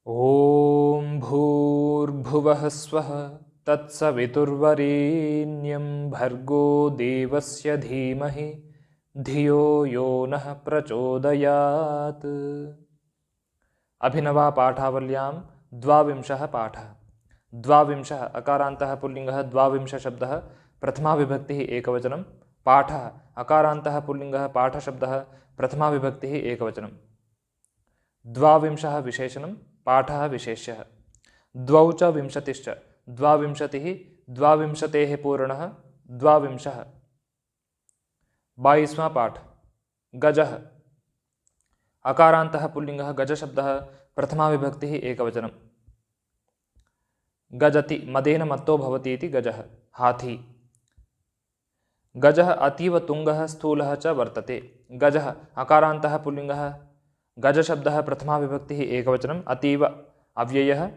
ॐ भूर्भुवः स्वः तत्सवितुर्वरेण्यं भर्गो देवस्य धीमहि धियो यो नः प्रचोदयात्। अभिनवा पाठावल्यां द्वाविंशः पाठः। द्वाविंशः अकारान्तः पुल्लिङ्गः, द्वाविंशः शब्दः प्रथमा विभक्तिः एकवचनं। पाठः अकारान्तः पुल्लिङ्गः, पाठशब्दः प्रथमा विभक्तिः एकवचनं। द्वाविंशः विशेषणं, पाठः विशेष्यः। द्वौ च विंशतिश्च, द्वाविंशतिः, द्वाविंशतेः पूर्णः द्वाविंशः। 22वां पाठ गजः अकारान्तः पुल्लिङ्गः, गजशब्दः प्रथमा विभक्तिः एकवचनं। गजति मदेन मत्तो भवति इति गजः, हाथी। गजः अतीव तुङ्गः स्थूलः च वर्तते। गजः अकारान्तः पुल्लिङ्गः, गजशब्दः प्रथमा विभक्तिः एकवचनम्, अतीव अव्ययः।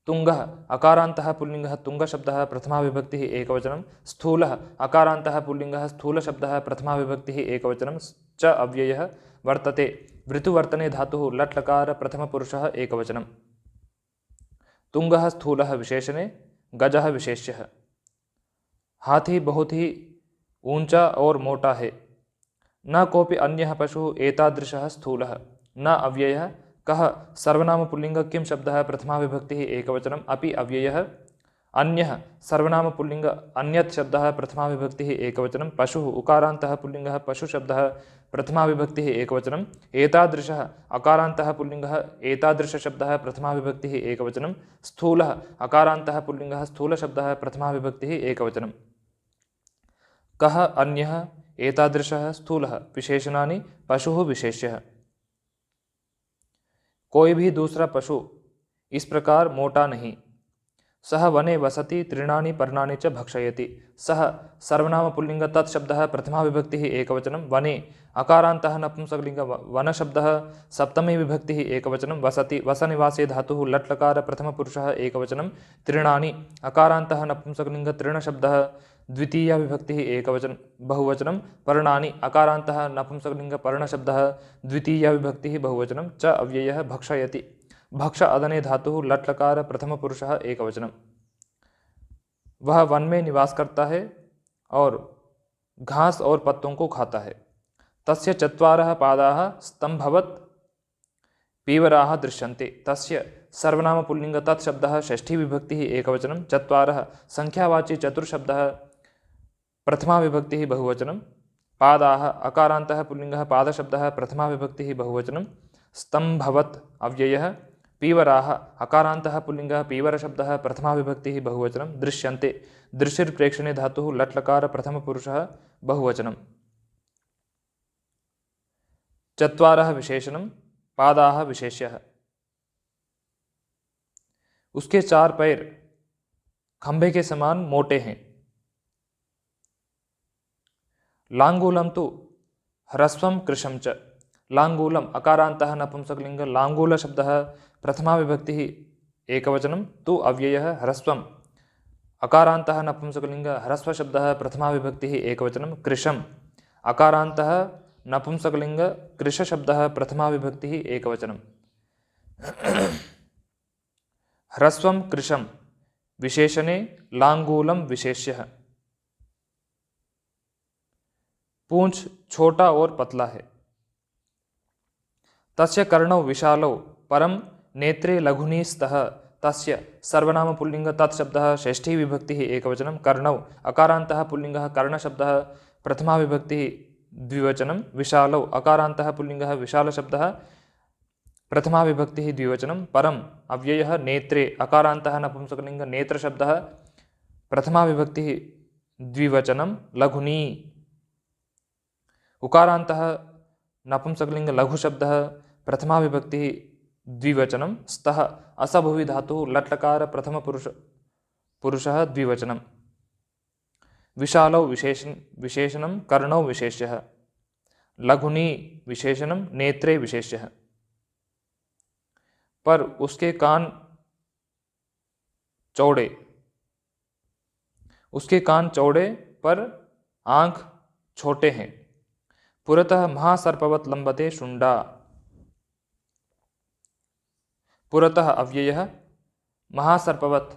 तुङ्गः अकारान्तः पुल्लिङ्गः, तुङ्गशब्दः प्रथमा विभक्तिः एकवचनं। स्थूलः अकारान्तः पुल्लिङ्गः, स्थूलशब्दः प्रथमा विभक्तिः एकवचनं च अव्ययः। वर्तते वृतुवर्तने धातुः लट् लकार प्रथमपुरुषः एकवचनं। तुङ्गः स्थूलः विशेषणे, गजः विशेष्यः। हाथी बहुत ही ऊंचा और मोटा है। न कोऽपि अन्यः पशुः एतादृशः स्थूलः। न अव्ययः। कः सर्वनाम पुल्लिङ्ग किं शब्दः प्रथमा विभक्तिः एकवचनम्, अपि अव्ययः। अन्यः सर्वनाम पुल्लिङ्ग अन्यत् शब्दः प्रथमा विभक्तिः एकवचनं। पशुः उकारान्तः पुल्लिङ्गः, पशुशब्दः प्रथमा विभक्तिः एकवचनम्। एतादृशः अकारान्तः पुल्लिङ्गः, एतादृशशब्दः प्रथमा विभक्तिः एकवचनं। स्थूलः अकारान्तः पुल्लिङ्गः, स्थूलशब्दः प्रथमा विभक्तिः एकवचनं। कः अन्यः, एतादृशः, स्थूलः विशेषणानि, पशुः विशेष्यः। कोई भी दूसरा पशु इस प्रकार मोटा नहीं। सः वने वसति, तृणानि पर्णानि च भक्षयति। सः सर्वनाम पुल्लिङ्ग तत् शब्दः प्रथमा विभक्तिः एकवचनं। वने अकारान्तः नपुंसकलिङ्ग वनशब्दः सप्तमी विभक्तिः एकवचनं। वसति वसनिवासे धातुः लट् लकार प्रथमपुरुषः एकवचनं। तृणानि अकारान्तः नपुंसकलिङ्ग तृणशब्दः द्वितीया विभक्तिः एकवचनं बहुवचनं। पर्णानि अकारान्तः नपुंसकलिङ्ग पर्णशब्दः द्वितीया विभक्तिः बहुवचनं च अव्ययः। भक्षयति भक्ष अदने धातुः लट् लकार प्रथमपुरुषः एकवचनं। वह वन में निवास करता है और घास और पत्तों को खाता है। तस्य चत्वारः पादाः स्तम्भवत् पीवराः दृश्यन्ते। तस्य सर्वनाम पुल्लिङ्ग तत् शब्दः षष्ठी विभक्तिः एकवचनं। चत्वारः संख्यावाची चतुर्शब्दः प्रथमा विभक्तिः बहुवचनं। पादाः अकारान्तः पुल्लिङ्गः, पादशब्दः प्रथमा विभक्तिः बहुवचनं। स्तम्भवत् अव्ययः। पीवराः अकारान्तः पुल्लिङ्गः, पीवरशब्दः प्रथमा विभक्तिः बहुवचनं। दृश्यन्ते दृशिर्प्रेक्षणे धातुः लट् लकार प्रथमपुरुषः बहुवचनं। चत्वारः विशेषणं, पादाः विशेष्यः। उसके चार पैर खंभे के समान मोटे हैं। लांगूलं तु ह्रस्वं कृशं च। लांगूलम अकारान्तः नपुंसकलिङ्ग, लांगूल शब्दः प्रथमा विभक्तिः एकवचनं। तु अव्ययः। ह्रस्वम् अकारान्तः नपुंसकलिङ्ग, ह्रस्वशब्दः प्रथमा विभक्तिः एकवचनं। कृशम् अकारान्तः नपुंसकलिङ्ग, कृशशब्दः प्रथमा विभक्तिः एकवचनं। ह्रस्वं कृशं विशेषणे, लांगूलं विशेष्यः। पूंछ छोटा और पतला है। तस्य कर्णौ विशालौ परं नेत्रे लघुनी स्तः। तस्य सर्वनाम पुल्लिङ्ग तत् शब्दः षष्ठी विभक्तिः एकवचनं। कर्णौ अकारान्तः पुल्लिङ्गः, कर्णशब्दः प्रथमा विभक्तिः द्विवचनं। विशालौ अकारान्तः पुल्लिङ्गः, विशालशब्दः प्रथमा विभक्तिः द्विवचनं। परम् अव्ययः। नेत्रे अकारान्तः नपुंसकलिङ्ग, नेत्रशब्दः प्रथमा विभक्तिः द्विवचनं। लघुनी उकारान्तः नपुंसकलिङ्ग, लघुशब्दः प्रथमा विभक्तिः द्विवचनं। स्तः असभुवि धातुः लट् लकार प्रथमपुरुषः द्विवचनं। विशालौ विशेषणं, कर्णौ विशेष्यः। लघुनी विशेषणं, नेत्रे विशेष्यः। पर उसके कान चौड़े, उसके कान चौड़े पर आँख छोटे हैं। पुरतः महासर्पवत् लंबते शुंडा। पुरतः अव्ययः महासर्पवत्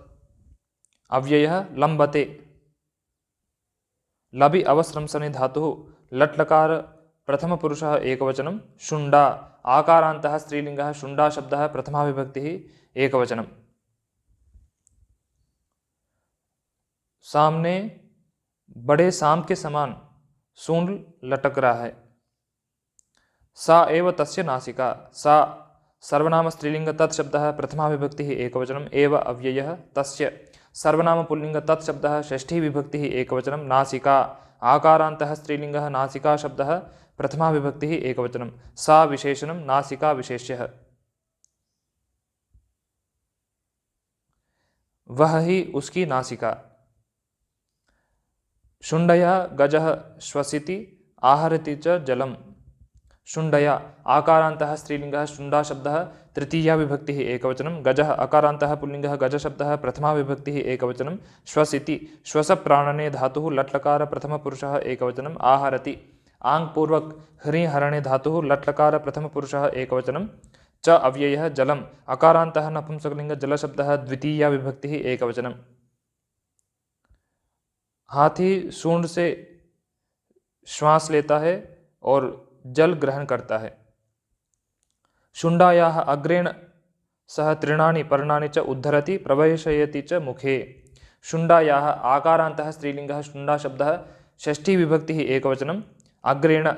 अव्ययः लम्बते लबि अवस्रंसने धातुः लट् लकार प्रथमपुरुषः एकवचनं शुण्डा आकारान्तः स्त्रीलिङ्गः शुण्डा शब्दः प्रथमा विभक्तिः एकवचनं। सामने बड़े साम के समान सूंड लटक रहा है। सा एव तस्य नासिका सा सर्वनाम स्त्रीलिंग तत् शब्दः प्रथमा विभक्तिः एकवचनम् एव अव्ययः तस्य सर्वनाम पुल्लिंग तत् शब्दः षष्ठी विभक्तिः एकवचनं नासिका आकारान्तः स्त्रीलिंगः नासिका शब्दः प्रथमा विभक्तिः एकवचनं सा विशेषणं नासिका विशेष्यः। वह ही उसकी नासिका। शुण्डया गजः श्वसिति आहरति च जलम् शुण्डया आकारान्तः स्त्रीलिंगः शुण्डा शब्दः तृतीया विभक्तिः एकवचनं गजः अकारान्तः पुल्लिंगः गज शब्दः प्रथमा विभक्तिः एकवचनं श्वसिति श्वस प्राणने धातुः लट् लकार प्रथमपुरुषः एकवचनं आहरति आङ् पूर्वक ह्रीं हरणे धातुः लट् लकार प्रथमपुरुषः एकवचनं च अव्ययः जलम् अकारान्तः नपुंसकलिंग जल शब्दः द्वितीया विभक्तिः एकवचनं। हाथी सूंड से श्वास लेता है और जल ग्रहण करता है। शुण्डायाः अग्रेण सह तृणानि पर्णानि च उद्धरति प्रवेशयति च मुखे शुण्डायाः आकारान्तः स्त्रीलिंगः शुण्डा शब्दः षष्ठी विभक्तिः एकवचनं अग्रेण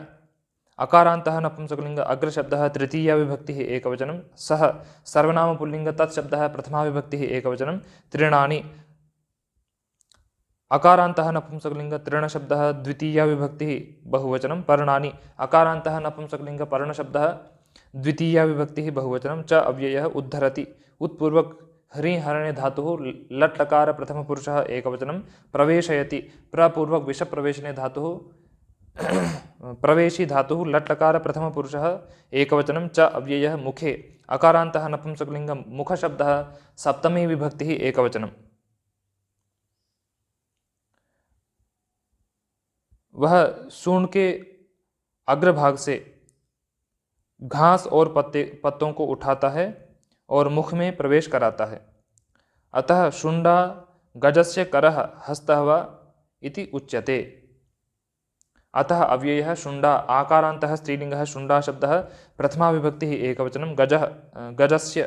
अकारान्तः नपुंसकलिंग अग्र शब्दः तृतीया विभक्तिः एकवचनं सः सर्वनाम पुल्लिंग तत् शब्दः प्रथमा विभक्तिः एकवचनं तृणानि अकारान्तः नपुंसकलिंग तृण शब्दः द्वितीया विभक्तिः बहुवचनं पर्णानि अकारान्तः नपुंसकलिंग पर्ण शब्दः द्वितीया विभक्तिः बहुवचनं च अव्ययः उद्धरति उत्पूर्वक ह्रीं हरणे धातुः लट् लकार प्रथमपुरुषः एकवचनं प्रवेशयति प्रपूर्वक विष प्रवेशने धातुः प्रवेशी धातुः लट् लकार प्रथमपुरुषः एकवचनं च अव्ययः मुखे अकारान्तः नपुंसकलिंग मुख शब्दः सप्तमी विभक्तिः एकवचनं। वह सूंड के अग्रभाग से घास और पत्तों को उठाता है और मुख में प्रवेश कराता है। अतः शुण्डा गजस्य करः हस्तः वा इति उच्यते। अतः अव्ययः शुण्डा आकारान्तः स्त्रीलिंगः शुण्डा शब्दः प्रथमा विभक्तिः एकवचनं गजः गजस्य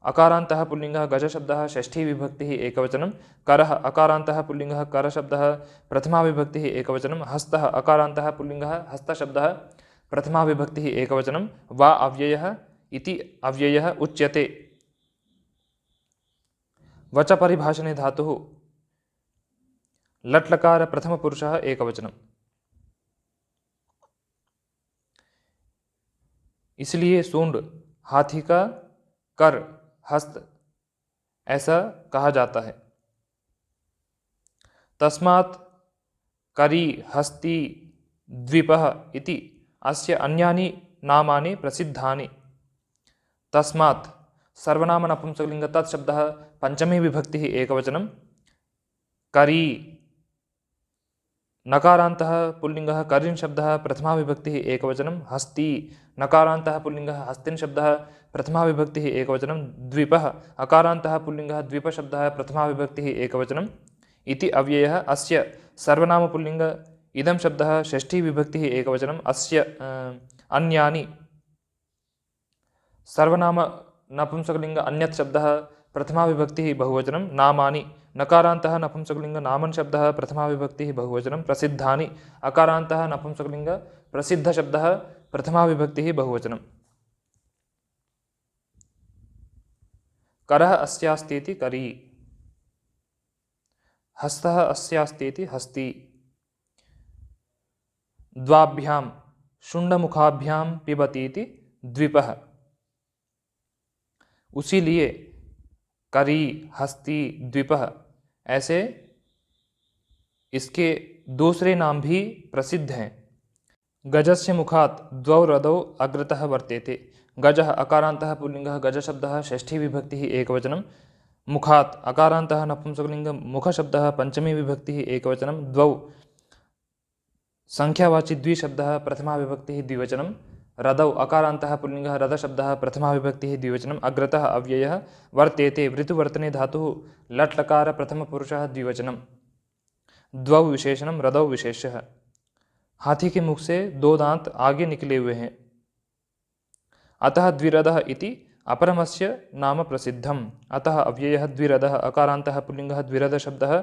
अकारान्तः पुल्लिंगः गज शब्दः षष्ठी विभक्तिः एकवचनं करः अकारान्तः पुल्लिंगः कर शब्दः प्रथमा विभक्तिः एकवचनं हस्तः अकारान्तः पुल्लिंगः हस्त शब्दः प्रथमा विभक्तिः एकवचनं वा अव्ययः इति अव्ययः उच्यते। वच परिभाषणे धातुः लट् लकार प्रथमपुरुषः एकवचनं। इसलिए सूंड हाथी का कर हस्त ऐसा कहा जाता है। तस्मात् करी हस्ती द्वीपः इति अस्य अन्यानि नामानि प्रसिद्धानि। तस्मात् सर्वनाम नपुंसकलिंग तत् शब्दः पंचमी विभक्तिः एकवचनं करी नकारान्तः पुल्लिंगः करिन् शब्दः प्रथमा विभक्तिः एकवचनं हस्ती नकारान्तः पुल्लिंगः हस्तिन् शब्दः प्रथमा विभक्तिः एकवचनं द्वीपः अकारान्तः पुल्लिंगः द्वीप शब्दः प्रथमा विभक्तिः एकवचनम् इति अव्ययः अस्य सर्वनाम पुल्लिंग इदं शब्दः षष्ठी विभक्तिः एकवचनम् अस्य अन्यानि सर्वनाम नपुंसकलिंग अन्यत् शब्दः प्रथमा विभक्तिः बहुवचनं नामानि नकारान्तः नपुंसकलिंग नामन् शब्दः प्रथमा विभक्तिः बहुवचनं प्रसिद्धानि अकारान्तः नपुंसकलिंग प्रसिद्ध शब्दः प्रथमा विभक्तिः बहुवचनं। करः अस्यास्तीति करी हस्तः अस्यास्तीति हस्ती द्वाभ्यां शुण्डमुखाभ्यां पिबतीति द्विपः। उसीलिए करी हस्ती द्विपः ऐसे इसके दूसरे नाम भी प्रसिद्ध हैं। गजस्य मुखात् द्वौ रदौ अग्रतः वर्तेते गजः अकारान्तः पुल्लिंगः गज शब्दः षष्ठी विभक्तिः एकवचनं मुखात् अकारान्तः नपुंसकलिंग मुख शब्दः पंचमी विभक्तिः एकवचनं द्वौ संख्यावाची द्विशब्दः प्रथमा विभक्तिः द्विवचनं रदौ अकारान्तः पुल्लिङ्गः रदशब्दः प्रथमा विभक्तिः द्विवचनम् अग्रतः अव्ययः वर्तेते वृत्तुवर्तने धातुः लट् लकार प्रथमपुरुषः द्विवचनम् द्वौ विशेषणम रदौ विशेष्यः। हाथी के मुख से दो दांत आगे निकले हुए हैं, अतः द्विरदः इति अपरमस्य नाम प्रसिद्धम। अतः अव्ययः द्विरदः अकारान्तः पुल्लिङ्गः द्विरदशब्दः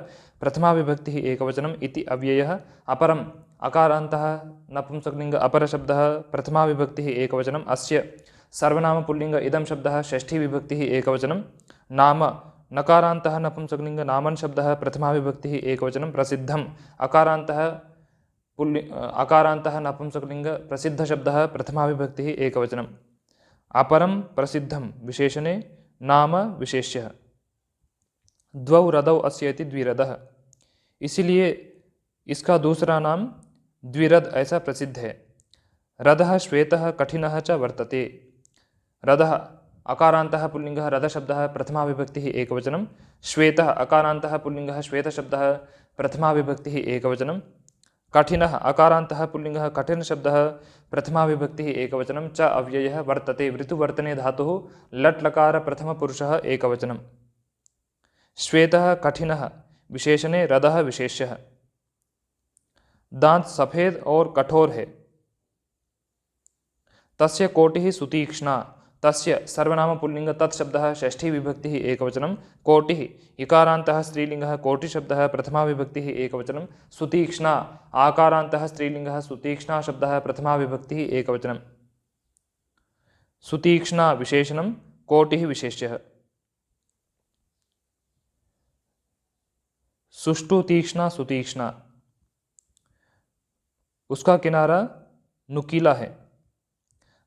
प्रथमा विभक्तिः एकवचनम् इति अव्ययः अपरम् अकारान्तः नपुंसकलिङ्ग अपरशब्दः प्रथमा विभक्तिः एकवचनम् अस्य सर्वनाम पुल्लिङ्ग इदं शब्दः षष्ठी विभक्तिः एकवचनं नाम नकारान्तः नपुंसकलिङ्ग नामन् शब्दः प्रथमा विभक्तिः एकवचनं प्रसिद्धम् अकारान्तः नपुंसकलिङ्ग प्रसिद्धशब्दः प्रथमा विभक्तिः एकवचनम् अपरम प्रसिद्धम विशेषणे नाम विशेष्यः। द्वौ रदौ अस्य इति द्विरदः, इसलिए इसका दूसरा नाम द्विरद ऐसा प्रसिद्ध है। रदः श्वेतः कठिनः च वर्तते। रदः अकारान्तः पुल्लिङ्गः रदशब्दः प्रथमा विभक्तिः एकवचनं श्वेतः अकारान्तः पुल्लिङ्गः श्वेतशब्दः प्रथमा विभक्तिः एकवचनं कठिनः अकारान्तः पुल्लिङ्गः कठिनशब्दः प्रथमा विभक्तिः एकवचनं च अव्ययः वर्तते वृत्तुवर्तने धातुः लट् लकार प्रथमपुरुषः एकवचनं श्वेतः कठिनः विशेषणे रदः विशेष्यः। दांत सफेद और कठोर है। तस्य कोटिः सुतीक्ष्णा। तस्य सर्वनाम पुल्लिङ्ग तत्शब्दः षष्ठी विभक्तिः एकवचनं कोटिः इकारान्तः स्त्रीलिङ्गः कोटिशब्दः प्रथमा विभक्तिः एकवचनं सुतीक्ष्णा आकारान्तः स्त्रीलिङ्गः सुतीक्ष्णा शब्दः प्रथमा विभक्तिः एकवचनं सुतीक्ष्णा विशेषणं कोटिः विशेष्यः। सुष्ठु तीक्ष्णा सुतीक्ष्णा, उसका किनारा नुकीला है।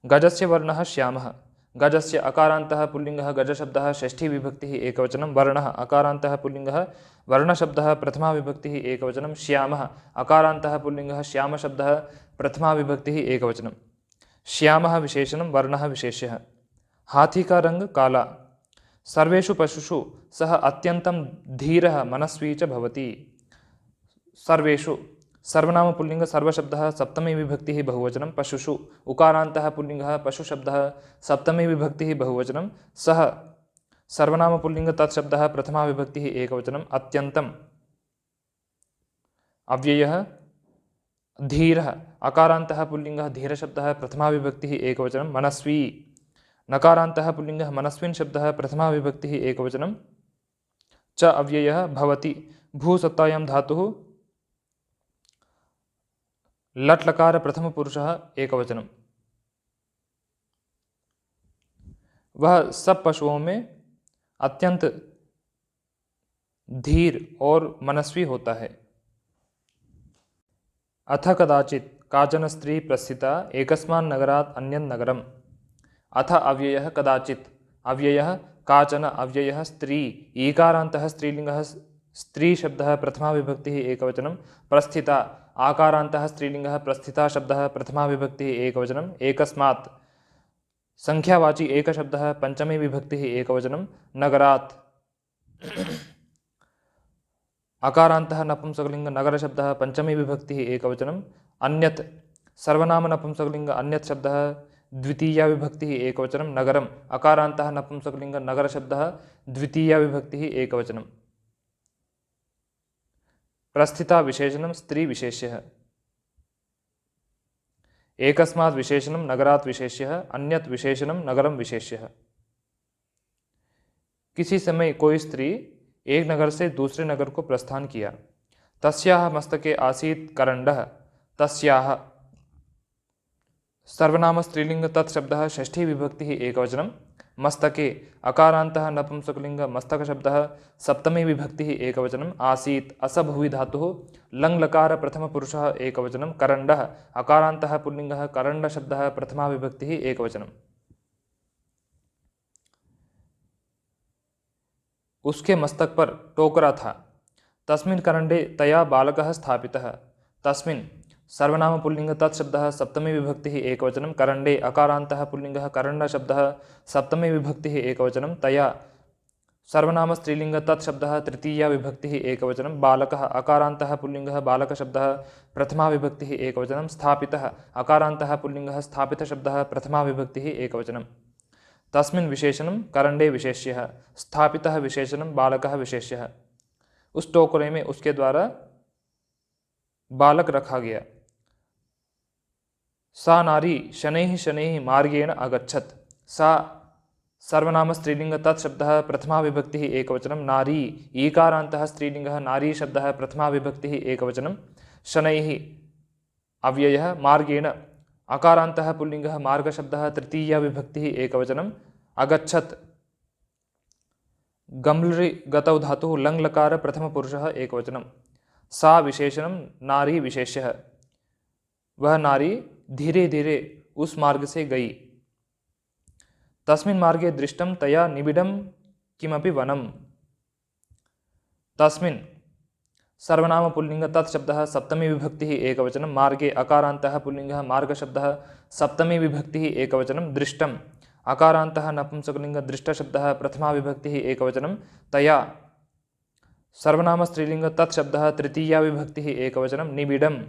गजस्य वर्णः श्यामः। गजस्य अकारान्तः पुल्लिङ्गः गजशब्दः षष्ठी विभक्तिः एकवचनं वर्णः अकारान्तः पुल्लिङ्गः वर्णशब्दः प्रथमा विभक्तिः एकवचनं श्यामः अकारान्तः पुल्लिङ्गः श्यामशब्दः प्रथमा विभक्तिः एकवचनं श्यामः विशेषणं वर्णः विशेष्यः। हाथी का रंग काला। सर्वेषु पशुषु सः अत्यन्तं धीरः मनस्वी च भवति। सर्वेषु सर्वनाम पुल्लिङ्ग सर्वशब्दः सप्तमी विभक्तिः बहुवचनं पशुषु उकारान्तः पुल्लिङ्गः पशुशब्दः सप्तमी विभक्तिः बहुवचनं सः सर्वनाम पुल्लिङ्ग तत्शब्दः प्रथमा विभक्तिः एकवचनं अत्यन्तम् अव्ययः धीरः अकारान्तः पुल्लिङ्गः धीरशब्दः प्रथमा विभक्तिः एकवचनं मनस्वी नकारान्तः पुल्लिङ्गः मनस्विन् शब्दः प्रथमा विभक्तिः एकवचनं च अव्ययः भवति भूसत्तायां धातुः लट् लकार प्रथम पुरुषः एकवचनम। वह सब पशुओं में अत्यंत धीर और मनस्वी होता है। अथ कदाचित् काचन स्त्री प्रस्थिता एकस्मान् नगरात् अन्यं नगरम्। अथ अव्ययः कदाचित् अव्ययः काचन अव्ययः स्त्री ईकारान्तः स्त्रीलिङ्गः स्त्री शब्दः प्रथमा विभक्तिः एकवचनं प्रस्थिता आकारान्तः स्त्रीलिङ्गः प्रस्थिता शब्दः प्रथमा विभक्तिः एकवचनं एकस्मात् संख्यावाची एकशब्दः पंचमी विभक्तिः एकवचनं नगरात् अकारान्तः नपुंसकलिङ्ग नगरशब्दः पंचमी विभक्तिः एकवचनं अन्यत् सर्वनाम नपुंसकलिङ्ग अन्यत् शब्दः द्वितीया विभक्तिः एकवचनं नगरम् अकारान्तः नपुंसकलिङ्ग नगरशब्दः द्वितीया विभक्तिः एकवचनं प्रस्थिता विशेषणं स्त्री विशेष्यः एकस्मात् विशेषणं नगरात् विशेष्यः अन्यत् विशेषणं नगरं विशेष्यः। किसी समय कोई स्त्री एक नगर से दूसरे नगर को प्रस्थान किया। तस्याः मस्तके आसीत् करण्डः। तस्याः सर्वनाम स्त्रीलिंग तत्शब्दः षष्ठी विभक्तिः एकवचनं मस्तके अकारान्तः नपुंसकलिंग मस्तक शब्दः सप्तमी विभक्तिः एकवचनम् आसीत् असभुवि धातुः लङ् लकार प्रथम पुरुषः एकवचनं करण्डः अकारान्तः पुल्लिङ्गः करण्ड शब्दः प्रथमा विभक्तिः एकवचनम्। उसके मस्तक पर टोकरा था। तस्मिन् करण्डे तया बालकः स्थापितः। तस्मिन् सर्वनाम पुल्लिंग तत्शब्दः सप्तमी विभक्तिः एकवचनं करण्डे अकारान्तः पुल्लिङ्गः करण्ड शब्दः सप्तमी विभक्तिः एकवचनं तया सर्वनाम स्त्रीलिंग तत्शब्दः तृतीया विभक्तिः एकवचनं। बालकः अकारान्तः पुल्लिङ्गः बालकशब्दः प्रथमा विभक्तिः एकवचनं। स्थापितः अकारान्तः पुल्लिङ्गः स्थापितशब्दः प्रथमा विभक्तिः एकवचनं। तस्मिन् विशेषणं करण्डे विशेष्यः। स्थापितः विशेषणं बालकः विशेष्यः। उस टोकरे में उसके द्वारा बालक रखा गया। सा नारी शनैः शनैः मार्गेण अगच्छत्। सा सर्वनाम स्त्रीलिंग तत्शब्दः प्रथमा विभक्तिः एकवचनं। नारी ईकारान्तः स्त्रीलिंगः नारी शब्दः प्रथमा विभक्तिः एकवचनं। शनैः अव्ययः। मार्गेण अकारान्तः पुल्लिंगः मार्गशब्दः तृतीया विभक्तिः एकवचनं। अगच्छत् गम्लृ गतौ धातुः लङ् लकार प्रथमपुरुषः एकवचनं। सा विशेषणं नारी विशेष्यः। वह नारी धीरे धीरे उस मार्ग से गई। तस्मिन् मार्गे दृष्टं तया निबिडं किमपि वनम्। तस्मिन् सर्वनाम पुल्लिंग तत्शब्दः सप्तमी विभक्तिः एकवचनं। मार्गे अकारान्तः पुल्लिंगः मार्गशब्दः सप्तमी विभक्तिः एकवचनं। दृष्टम् अकारान्तः नपुंसकलिंग दृष्टशब्दः प्रथमा विभक्तिः एकवचनं। तया सर्वनाम स्त्रीलिंग तत्शब्दः तृतीया विभक्तिः एकवचनं। निबिडम्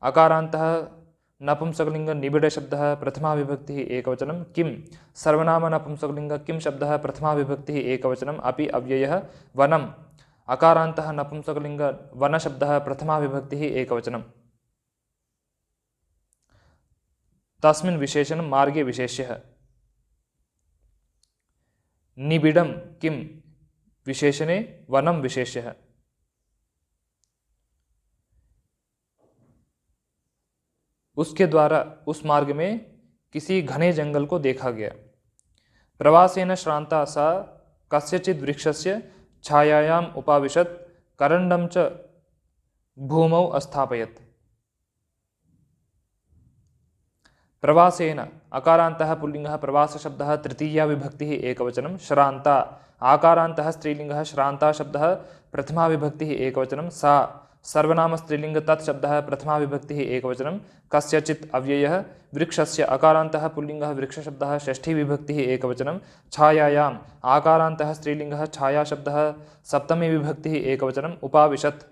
अकारान्तः नपुंसकलिंग निबिड शब्दः प्रथमा विभक्तिः एकवचनं। किं सर्वनाम नपुंसकलिंग किं शब्दः प्रथमा विभक्तिः एकवचनम्। अपि अव्ययः। वनम् अकारान्तः नपुंसकलिंग वन शब्दः प्रथमा विभक्तिः एकवचनं। तस्मिन् विशेषणं मार्गे विशेष्यः। निबिडं किं विशेषणे वनं विशेष्यः। उसके द्वारा उस मार्ग में किसी घने जंगल को देखा गया। प्रवासेन श्रांता सा कस्यचित् वृक्षस्य छायायाम् उपाविशत् करण्डं च भूमौ अस्थापयत्। प्रवासेन अकारान्तः पुल्लिंगः प्रवासशब्दः तृतीया विभक्तिः एकवचनं। श्रांता आकारान्तः स्त्रीलिंगः श्रांता शब्दः प्रथमा विभक्तिः एकवचनं। सा सर्वनाम स्त्रीलिंग तत्शब्दः प्रथमा विभक्तिः एकवचनं। कस्यचित् अव्ययः। वृक्षस्य अकारान्तः पुल्लिंगः वृक्षशब्दः षष्ठी विभक्तिः एकवचनं। छायायाम् आकारान्तः स्त्रीलिंगः छाया शब्दः सप्तमी विभक्तिः एकवचनं। उपाविशत्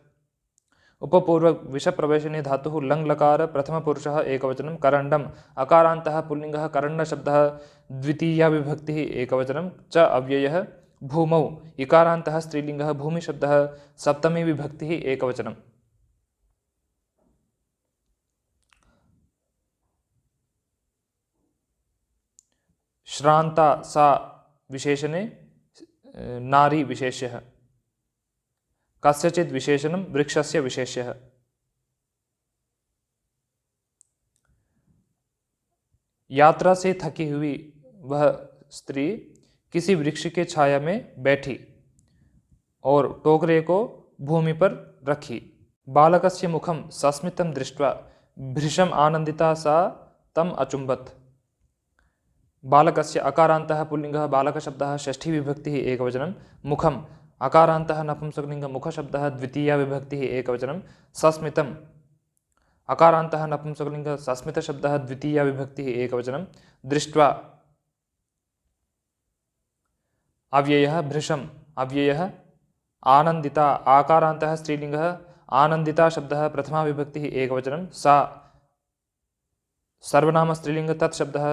उपपूर्व विषप्रवेशने धातुः लङ् लकार प्रथमपुरुषः एकवचनं। करण्डम् अकारान्तः पुल्लिंगः करण्डशब्दः द्वितीया विभक्तिः एकवचनं। च अव्ययः। भूमौ इकारान्तः स्त्रीलिंगः भूमिशब्दः सप्तमी विभक्तिः एकवचनं। श्रांता सा विशेषणे नारी विशेष्यः। कस्यचित् विशेषणं वृक्षस्य विशेष्यः। यात्रा से थकी हुई वह स्त्री किसी वृक्ष के छाया में बैठी और टोकरे को भूमि पर रखी। बालकस्य मुखं सस्मितं दृष्ट्वा भृशम् आनन्दिता सा तम् अचुम्बत्। बालकस्य अकारान्तः पुल्लिंगः बालकशब्दः षष्ठी विभक्तिः एकवचनं। मुखम् अकारान्तः नपुंसकलिंग मुखशब्दः द्वितीया विभक्तिः एकवचनं। सस्मितम् अकारान्तः नपुंसकलिंग सस्मितशब्दः द्वितीया विभक्तिः एकवचनं। दृष्ट्वा अव्ययः। भृशम् अव्ययः। आनन्दिता आकारान्तः स्त्रीलिंगः आनन्दिता शब्दः प्रथमा विभक्तिः एकवचनं। सा सर्वनाम स्त्रीलिंग तत्शब्दः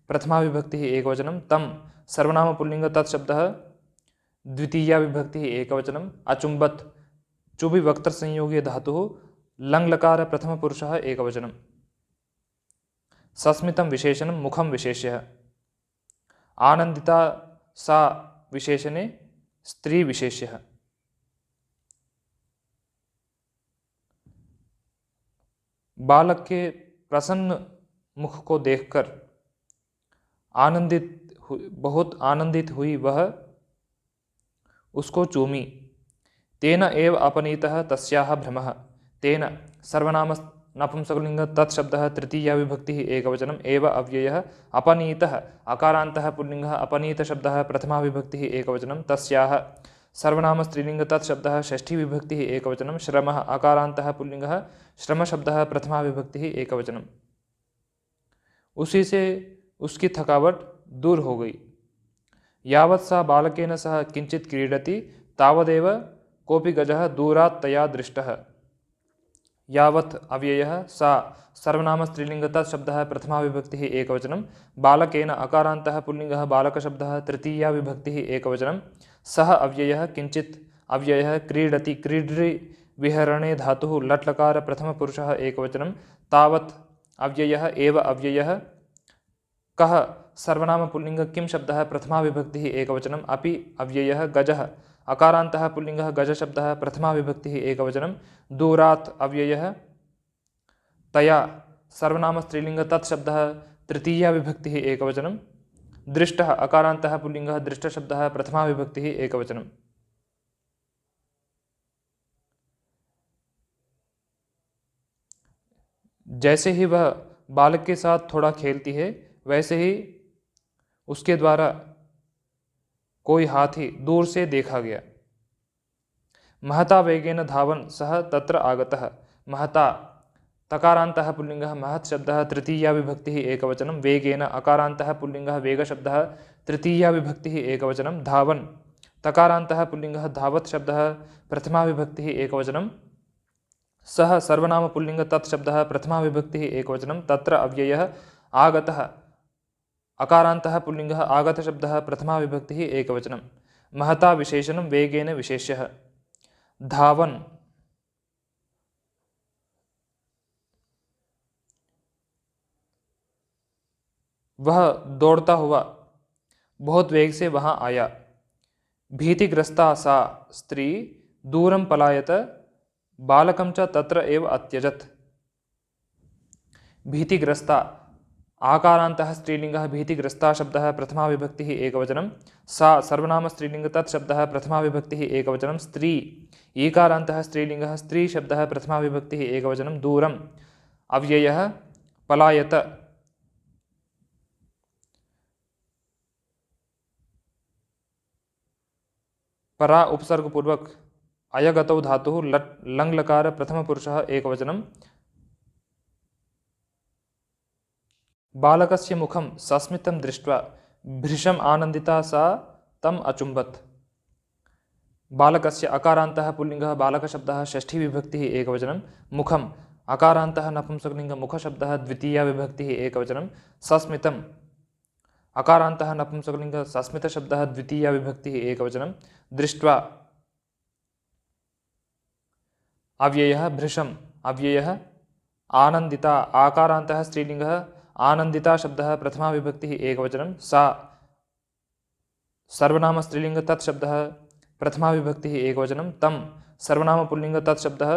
प्रथमा विभक्तिः एकवचनं। तं सर्वनाम पुल्लिंग तत्शब्दः द्वितीया विभक्तिः एकवचनं। अचुम्बत् चुबि वक्त्र संयोगे धातुः लङ् लकार प्रथमपुरुषः एकवचनं। सस्मितं विशेषणं मुखं विशेष्यः। आनन्दिता सा विशेषणे स्त्री विशेष्यः। बालक के प्रसन्न मुख को देखकर बहुत आनंदित हुई वह उसको चूमी। तेन एव अपनीतः तस्याः भ्रमः। तेन सर्वनाम नपुंसकलिंग तत्शब्दः तृतीया विभक्तिः एकवचनं। एव अव्ययः। अपनीतः अकारान्तः पुल्लिंगः अपनीतशब्दः प्रथमा विभक्तिः एकवचनं। तस्याः सर्वनाम स्त्रीलिंग तत्शब्दः षष्ठी विभक्तिः एकवचनं। श्रमः अकारान्तः पुल्लिंगः श्रमशब्दः प्रथमा विभक्तिः एकवचनं। उसी से उसकी थकावट दूर हो गई। यावत् सा बालकेन सह किञ्चित् क्रीडति तावदेव कोऽपि गजः दूरात् तया दृष्टः। यावत् अव्ययः सा सर्वनामस्त्रीलिङ्ग तत् शब्दः प्रथमा विभक्तिः एकवचनं बालकेन अकारान्तः पुल्लिङ्गः बालकशब्दः तृतीया विभक्तिः एकवचनं सः अव्ययः किञ्चित् अव्ययः क्रीडति क्रीड्रि विहरणे धातुः लट् लकार प्रथमपुरुषः एकवचनं तावत् अव्ययः एव अव्ययः कः सर्वनाम पुल्लिङ्ग किं शब्दः प्रथमा विभक्तिः एकवचनम् अपि अव्ययः गजः अकारान्तः पुल्लिङ्गः गजशब्दः प्रथमा विभक्तिः एकवचनं दूरात् अव्ययः तया सर्वनाम स्त्रीलिङ्ग तत् शब्दः तृतीया विभक्तिः एकवचनं दृष्टः अकारान्तः पुल्लिङ्गः दृष्टशब्दः प्रथमा विभक्तिः एकवचनं। जैसे ही वह बालक के साथ थोड़ा खेलती है वैसे ही उसके द्वारा कोई हाथी दूर से देखा गया। महता वेगेन धावन् सः तत्र आगतः। महता तकारान्तः पुल्लिङ्गः महत् शब्दः तृतीया विभक्तिः एकवचनं वेगेन अकारान्तः पुल्लिङ्गः वेगशब्दः तृतीया विभक्तिः एकवचनं धावन् तकारान्तः पुल्लिङ्गः धावत् शब्दः प्रथमा विभक्तिः एकवचनं सः सर्वनाम पुल्लिङ्ग तत् शब्दः प्रथमा विभक्तिः एकवचनं तत्र अव्ययः आगतः अकारान्तः पुल्लिङ्गः आगतशब्दः प्रथमा विभक्तिः एकवचनं महता विशेषणं वेगेन विशेष्यः धावन् वह दौड़ता हुआ बहुत वेग से वहां आया। भीतिग्रस्ता सा स्त्री दूरं पलायत बालकं च तत्र एव अत्यजत्। भीतिग्रस्ता आकारान्तः स्त्रीलिङ्गः भीतिग्रस्ता शब्दः प्रथमा विभक्तिः एकवचनं सा सर्वनाम स्त्रीलिङ्ग तत् शब्दः प्रथमा विभक्तिः एकवचनं स्त्री ईकारान्तः स्त्रीलिङ्गः स्त्री शब्दः प्रथमा विभक्तिः एकवचनं दूरम् अव्ययः पलायत परा उपसर्गपूर्वक अयगतौ धातुः लङ् लकार प्रथमपुरुषः एकवचनं बालकस्य मुखं सस्मितं दृष्ट्वा भृशम् आनन्दिता सा तम् अचुम्बत्। बालकस्य अकारान्तः पुल्लिङ्गः बालकशब्दः षष्ठी विभक्तिः एकवचनं मुखम् अकारान्तः नपुंसकलिङ्गः मुखशब्दः द्वितीया विभक्तिः एकवचनं सस्मितम् अकारान्तः नपुंसकलिङ्गः सस्मितशब्दः द्वितीया विभक्तिः एकवचनं दृष्ट्वा अव्ययः भृशम् अव्ययः आनन्दिता आकारान्तः स्त्रीलिङ्गः आनन्दिता शब्दः प्रथमा विभक्तिः एकवचनं सा सर्वनाम स्त्रीलिङ्ग तत् शब्दः प्रथमा विभक्तिः एकवचनं तं सर्वनाम पुल्लिङ्ग तत् शब्दः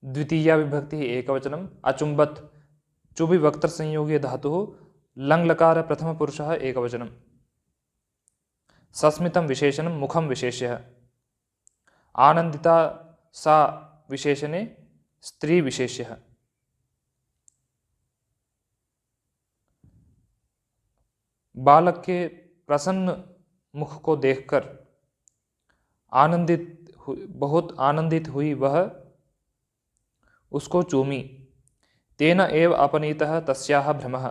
द्वितीया विभक्तिः एकवचनं अचुम्बत् चुबि वक्त्रसंयोगे धातुः लङ् लकार प्रथमपुरुषः एकवचनं सस्मितं विशेषणं मुखं विशेष्यः आनन्दिता सा विशेषणे स्त्री विशेष्यः। बालक के प्रसन्न मुख को देखकर बहुत आनंदित हुई वह उसको चूमी। तेन एव अपनीतः तस्याः भ्रमः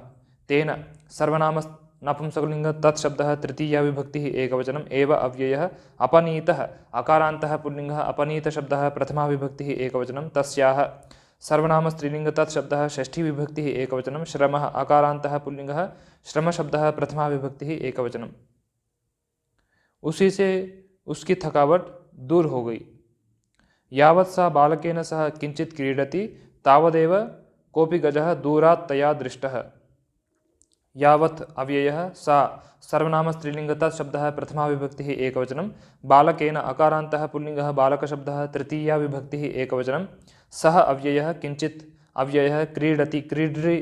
तेन सर्वनाम नपुंसकलिङ्ग तत् शब्दः तृतीया विभक्तिः एकवचनं एव अव्ययः अपनीतः अकारान्तः पुल्लिङ्गः अपनीतशब्दः प्रथमा विभक्तिः एकवचनं तस्याः सर्वनाम स्त्रीलिङ्ग तत् शब्दः षष्ठी विभक्तिः एकवचनं श्रमः अकारान्तः पुल्लिङ्गः श्रमशब्दः प्रथमा विभक्तिः एकवचनं। उसी से उसकी थकावट दूर हो गई। यावत् सा बालकेन सह किञ्चित् क्रीडति तावदेव कोऽपि गजः दूरात् तया दृष्टः। यावत् अव्ययः सा सर्वनाम स्त्रीलिङ्ग तत् शब्दः प्रथमा विभक्तिः एकवचनं बालकेन अकारान्तः पुल्लिङ्गः बालकशब्दः तृतीया विभक्तिः एकवचनं सः अव्ययः किञ्चित् अव्ययः क्रीडति क्रीड्रि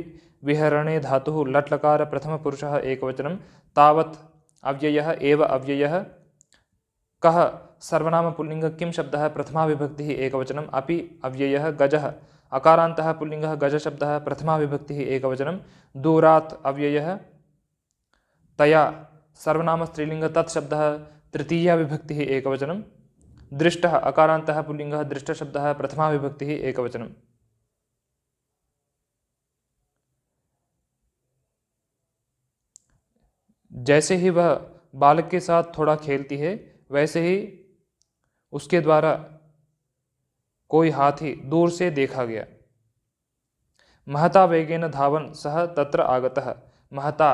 विहरणे धातुः लट् लकार प्रथमपुरुषः एकवचनं तावत् अव्ययः एव अव्ययः कः सर्वनाम पुल्लिङ्ग किं शब्दः प्रथमा विभक्तिः एकवचनम् अपि अव्ययः गजः अकारान्तः पुल्लिङ्गः गजशब्दः प्रथमा विभक्तिः एकवचनं दूरात् अव्ययः तया सर्वनाम स्त्रीलिङ्ग तत् शब्दः तृतीया विभक्तिः एकवचनं दृष्टः अकारान्तः पुल्लिङ्गः दृष्टशब्दः प्रथमा विभक्तिः एकवचनं। जैसे ही वह बालक के साथ थोड़ा खेलती है, वैसे ही उसके द्वारा कोई हाथी दूर से देखा गया। महता वेगेन धावन् सः तत्र आगतः। महता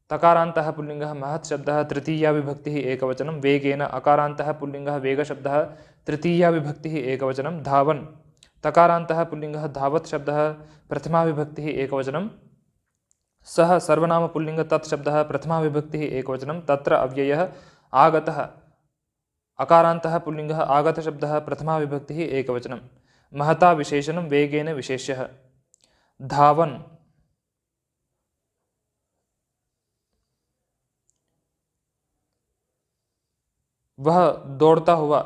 तकारान्तः पुल्लिङ्गः, महत् शब्दः तृतीया विभक्तिः एकवचनं, वेगेन अकारान्तः पुल्लिङ्गः, वेगशब्दः तृतीया विभक्तिः एकवचनं, धावन् तकारान्तः पुल्लिङ्गः, धावत् शब्दः प्रथमा विभक्तिः एकवचनं, सः सर्वनाम पुल्लिङ्ग तत् शब्दः प्रथमा विभक्तिः एकवचनं, तत्र अव्ययः आगतः अकारान्तः पुल्लिङ्गः, आगत शब्दः प्रथमा विभक्तिः एकवचनं, महता विशेषणं, वेगेन विशेष्यः, धावन् वह दौड़ता हुआ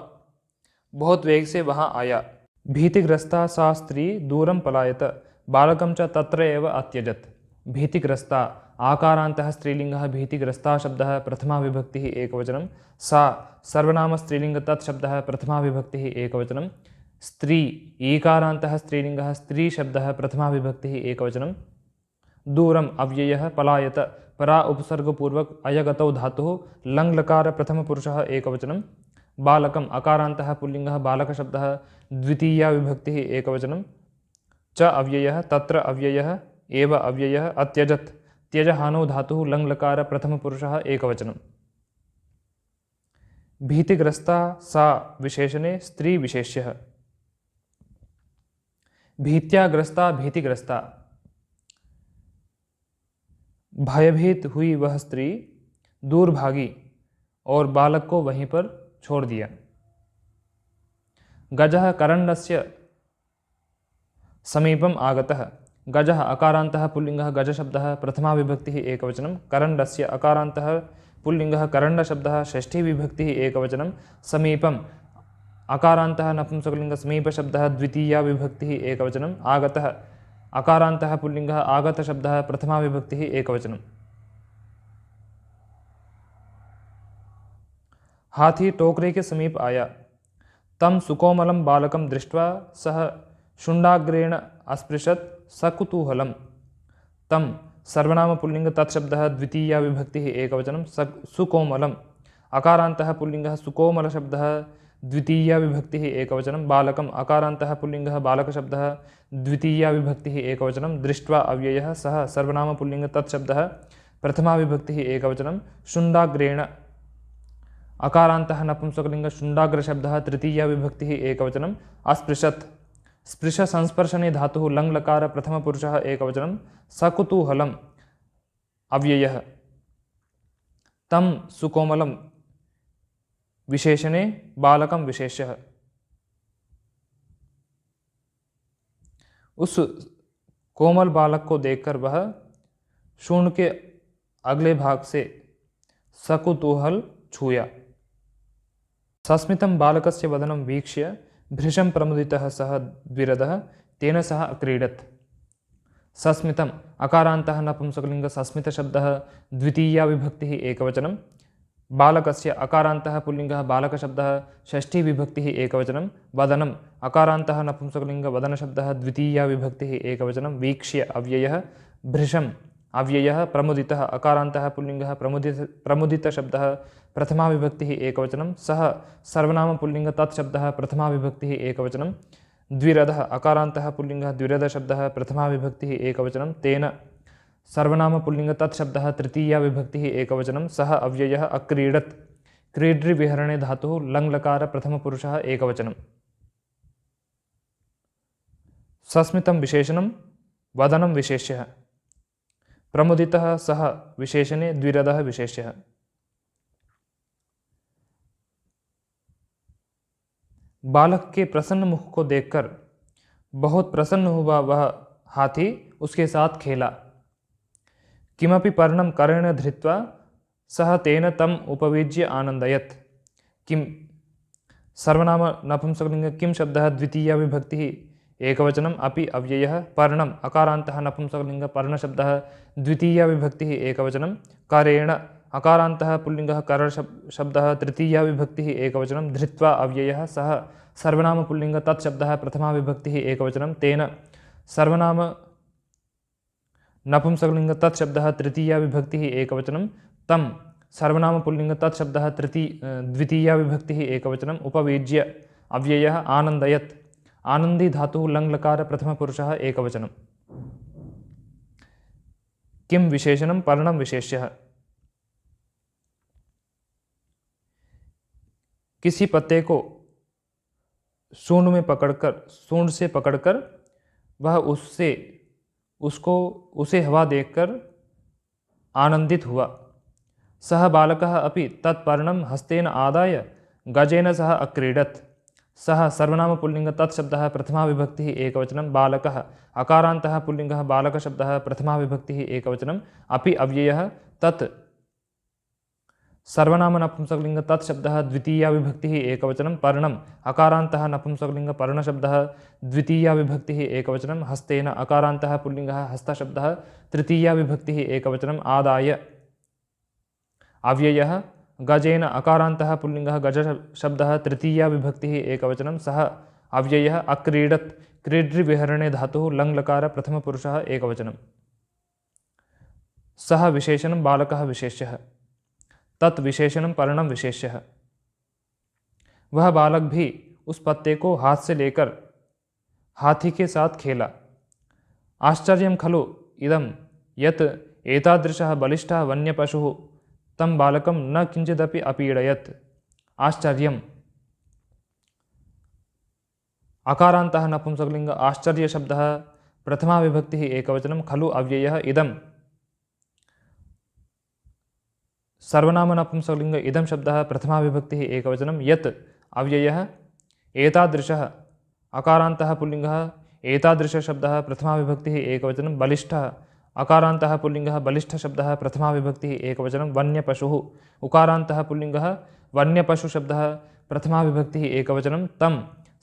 बहुत वेग से वहां आया। भीतिग्रस्ता सा स्त्री दूरं पलायत, बालकं च तत्र एव अत्यजत्। भीतिग्रस्ता आकारान्तः स्त्रीलिङ्गः, भीतिग्रस्ता शब्दः प्रथमा विभक्तिः एकवचनं, सा सर्वनाम स्त्रीलिङ्ग तत् शब्दः प्रथमा विभक्तिः एकवचनं, स्त्री ईकारान्तः स्त्रीलिङ्गः, स्त्री शब्दः प्रथमा विभक्तिः एकवचनं, दूरम अव्ययः, पलायत परा उपसर्गपूर्वक अयगतौ धातुः, लङ् लकार प्रथम पुरुषः एकवचनं, बालकम अकारान्तः पुल्लिङ्गः, बालक शब्दः द्वितीया विभक्तिः एकवचनं, च अव्ययः, तत्र अव्ययः, एव अव्ययः, अत्यजत् त्यजहानौ धातुः, लङ् लकार प्रथम पुरुषः एकवचनं। भीतिग्रस्ता सा विशेषणे स्त्री विशेष्यः। भीत्या ग्रस्ता भीतिग्रस्ता, भयभीत हुई वह स्त्री दूर भागी और बालक को वहीं पर छोड़ दिया। गजः करण्डस्य समीपम आगतः, गजः अकारान्तः पुल्लिङ्गः, गज शब्दः प्रथमा विभक्तिः एकवचनं, करण्डस्य अकारान्तः पुल्लिङ्गः, करण्ड शब्दः षष्ठी विभक्तिः एकवचनं, समीपम अकारान्तः नपुंसकलिङ्ग, समीप शब्दः द्वितीया विभक्तिः एकवचनं, आगतः अकारान्तः पुल्लिङ्गः, आगत शब्दः प्रथमा विभक्तिः एकवचनं। हाथी टोकरे के समीप आया। तम सुकोमलं बालकं दृष्ट्वा सः शुण्डाग्रेण अस्पृशत् सकुतूहलं। तम सर्वनाम पुल्लिङ्ग तत् शब्दः द्वितीया विभक्तिः एकवचनं, सुकोमलम् अकारान्तः पुल्लिङ्गः, सुकोमल शब्दः द्वितीया विभक्तिः एकवचनं, बालकम् अकारान्तः पुल्लिङ्गः, बालक शब्दः द्वितीया विभक्तिः एकवचनं, दृष्ट्वा अव्ययः, सः सर्वनाम पुल्लिङ्ग तत् शब्दः प्रथमा विभक्तिः एकवचनं, शुण्डाग्रेण अकारान्तः नपुंसकलिङ्ग, शुण्डाग्र शब्दः तृतीया विभक्तिः एकवचनं, अस्पृशत् स्पृश संस्पर्शने धातुः, लङ् लकार प्रथम पुरुषः एकवचनं, सकुतूहलम् अव्ययः, तं सुकोमलं विशेषणे बालकं विशेष्यः। उस कोमल बालक को देखकर वह शून्य के अगले भाग से सकुतूहल छूया। सस्मितं बालकस्य वदनं वीक्ष्य भृशं प्रमुदितः सः द्विरदः, तेन सह अक्रीडत्। सस्मितम् अकारान्तः नपुंसकलिङ्ग, सस्मित शब्दः द्वितीया विभक्तिः एकवचनं, बालकस्य अकारान्तः पुल्लिङ्गः, बालक शब्दः षष्ठी विभक्तिः एकवचनं, वदनम् अकारान्तः नपुंसकलिङ्ग, वदन शब्दः द्वितीया विभक्तिः एकवचनं, वीक्ष्य अव्ययः, भृशम् अव्ययः, प्रमुदितः अकारान्तः पुल्लिङ्गः, प्रमुदित शब्दः प्रथमा विभक्तिः एकवचनं, सः सर्वनाम पुल्लिङ्ग तत् शब्दः प्रथमा विभक्तिः एकवचनं, द्विरदः अकारान्तः पुल्लिङ्गः, द्विरद शब्दः प्रथमा विभक्तिः एकवचनं, तेन सर्वनाम पुल्लिङ्ग तत् शब्दः तृतीया विभक्तिः एकवचनं, सः अव्ययः अक्रीडत् क्रीड्रि विहरणे धातुः, लङ् लकार प्रथम पुरुषः एकवचनं। सस्मितं विशेषणं, वदनं विशेष्यः। प्रमुदितः सः विशेषणे, द्विरदः विशेष्यः। बालक के प्रसन्न मुख को देखकर बहुत प्रसन्न हुआ वह हाथी उसके साथ खेला। किमपि पर्णं करेण धृत्वा सः तेन तम उपविज्य आनन्दयत्। किम सर्वनाम नपुंसकलिङ्ग, किम शब्दः द्वितीया विभक्तिः एकवचनम्, अपि अव्ययः, पर्णम् अकारान्तः नपुंसकलिङ्ग, पर्ण शब्दः द्वितीया विभक्तिः एकवचनं, करेण अकारान्तः पुल्लिङ्गः, कर शब्दः तृतीया विभक्तिः एकवचनं, धृत्वा अव्ययः, सः सर्वनाम पुल्लिङ्ग तत् शब्दः प्रथमा विभक्तिः एकवचनं, तेन सर्वनाम नपुंसकलिङ्ग तत् शब्दः तृतीया विभक्तिः एकवचनं, तं सर्वनाम पुल्लिंग तत्शब्दः द्वितीया विभक्तिः एकवचनम् उपवीज्य अव्ययः आनन्दयत् आनन्दी धातुः लङ् लकार प्रथमपुरुषः एकवचनम् किं विशेषणं पर्णं विशेष्यः किसी पत्ते को सूंड से पकड़कर वह उसे हवा देखकर आनंदित हुआ। सः बालकः अपि तत्पर्णं हस्तेन आदाय गजेन सह अक्रीडत्। सः सर्वनाम पुल्लिंग तत्शब्दः प्रथमा विभक्तिः एकवचनं बालकः अकारान्तः पुल्लिंगः बालकशब्दः प्रथमा विभक्तिः एकवचनम् अपि अव्ययः तत् सर्वनाम नपुंसकलिंग तत्शब्दः द्वितीया विभक्तिः एकवचनं पर्णम् अकारान्तः नपुंसकलिंग पर्णशब्दः द्वितीया विभक्तिः एकवचनं हस्तेन अकारान्तः पुल्लिंगः हस्तशब्दः तृतीया विभक्तिः एकवचनम् आदाय अव्ययः गजेन अकारान्तः पुल्लिंगः गजशब्दः तृतीया विभक्तिः एकवचनं सः अव्ययः अक्रीडत् क्रीडृविहरणे धातुः लङ् लकार प्रथमपुरुषः एकवचनं सः विशेषणं बालकः विशेष्यः तत् विशेषणं पर्णं विशेष्यः। वह बालक भी उस पत्ते को हाथ से लेकर हाथी के साथ खेला। आश्चर्यं खलु इदं यत् एतादृशः बलिष्ठः वन्यपशुः तं बालकं न किंचिदपि अपीडयत्। आश्चर्यम् अकारान्तः नपुंसकलिंग आश्चर्य शब्दः प्रथमा विभक्तिः एकवचनं खलु अव्ययः इदं सर्वनाम नपुंसकलिंग इदं शब्दः प्रथमा विभक्तिः एकवचनं यत् अव्ययः एतादृशः अकारान्तः पुल्लिंगः एतादृश शब्दः प्रथमा विभक्तिः एकवचनं बलिष्ठः अकारान्तः पुल्लिंगः बलिष्ठ शब्दः प्रथमा विभक्तिः एकवचनं वन्यपशुः उकारान्तः पुल्लिंगः वन्यपशु शब्दः प्रथमा विभक्तिः एकवचनं तं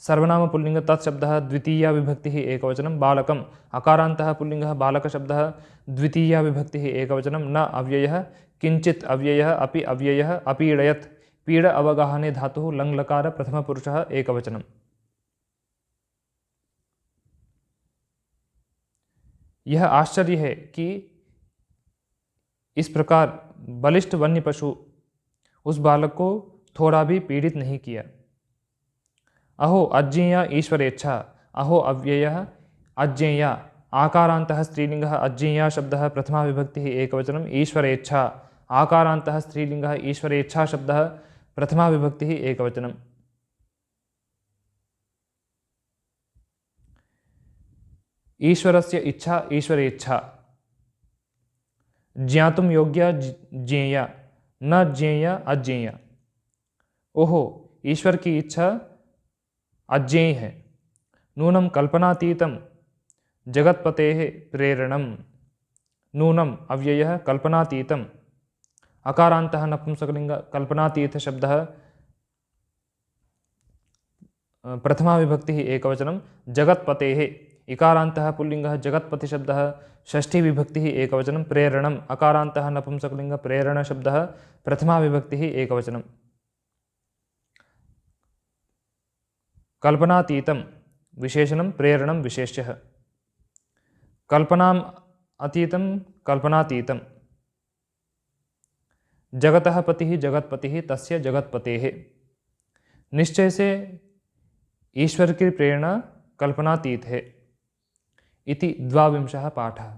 सर्वनाम पुल्लिंग तत्शब्दः द्वितीया विभक्तिः एकवचनं बालकम् अकारान्तः पुल्लिंगः बालकशब्दः द्वितीया विभक्तिः एकवचनं न अव्ययः किंचित अव्ययः अपि अव्ययः अपीडयत् पीड अवगाहने धातुः लङ् लकार प्रथमपुरुषः एकवचनम्। यह आश्चर्य है कि इस प्रकार बलिष्ठ वन्य पशु उस बालक को थोड़ा भी पीड़ित नहीं किया। अहो अज्ञेया ईश्वरेच्छा अहो अव्ययः अज्ञेया आकारान्तः स्त्रीलिंगः अज्ञेया शब्दः प्रथमा विभक्तिः एकवचनम् ईश्वरेच्छा आकारान्तः स्त्रीलिंगः ईश्वरेच्छा शब्दः प्रथमा विभक्तिः एकवचनम्। ईश्वरस्य इच्छा ईश्वरेच्छा ज्ञातुं योग्या ज्ञेया न ज्ञेया अज्ञेया। ओहो ईश्वर की इच्छा अज्ञेय है। नूनं कल्पनातीतं जगत्पतेः प्रेरणं नूनम अव्ययः कल्पनातीतम् अकारान्तः नपुंसकलिंग कल्पनातीत शब्दः प्रथमा विभक्तिः एकवचनं जगत्पतेः इकारान्तः पुल्लिंगः जगत्पति शब्दः षष्ठी विभक्तिः एकवचनं प्रेरणम् अकारान्तः नपुंसकलिंग प्रेरण शब्दः प्रथमा विभक्तिः एकवचनं कल्पनातीतं विशेषणं प्रेरणं विशेष्यः कल्पनाम् अतीतं कल्पनातीतं जगतः पतिः जगत्पतिः तस्य जगत्पतेः। निश्चय से ईश्वर की प्रेरणा कल्पनातीत है। इति द्वाविंशः पाठः।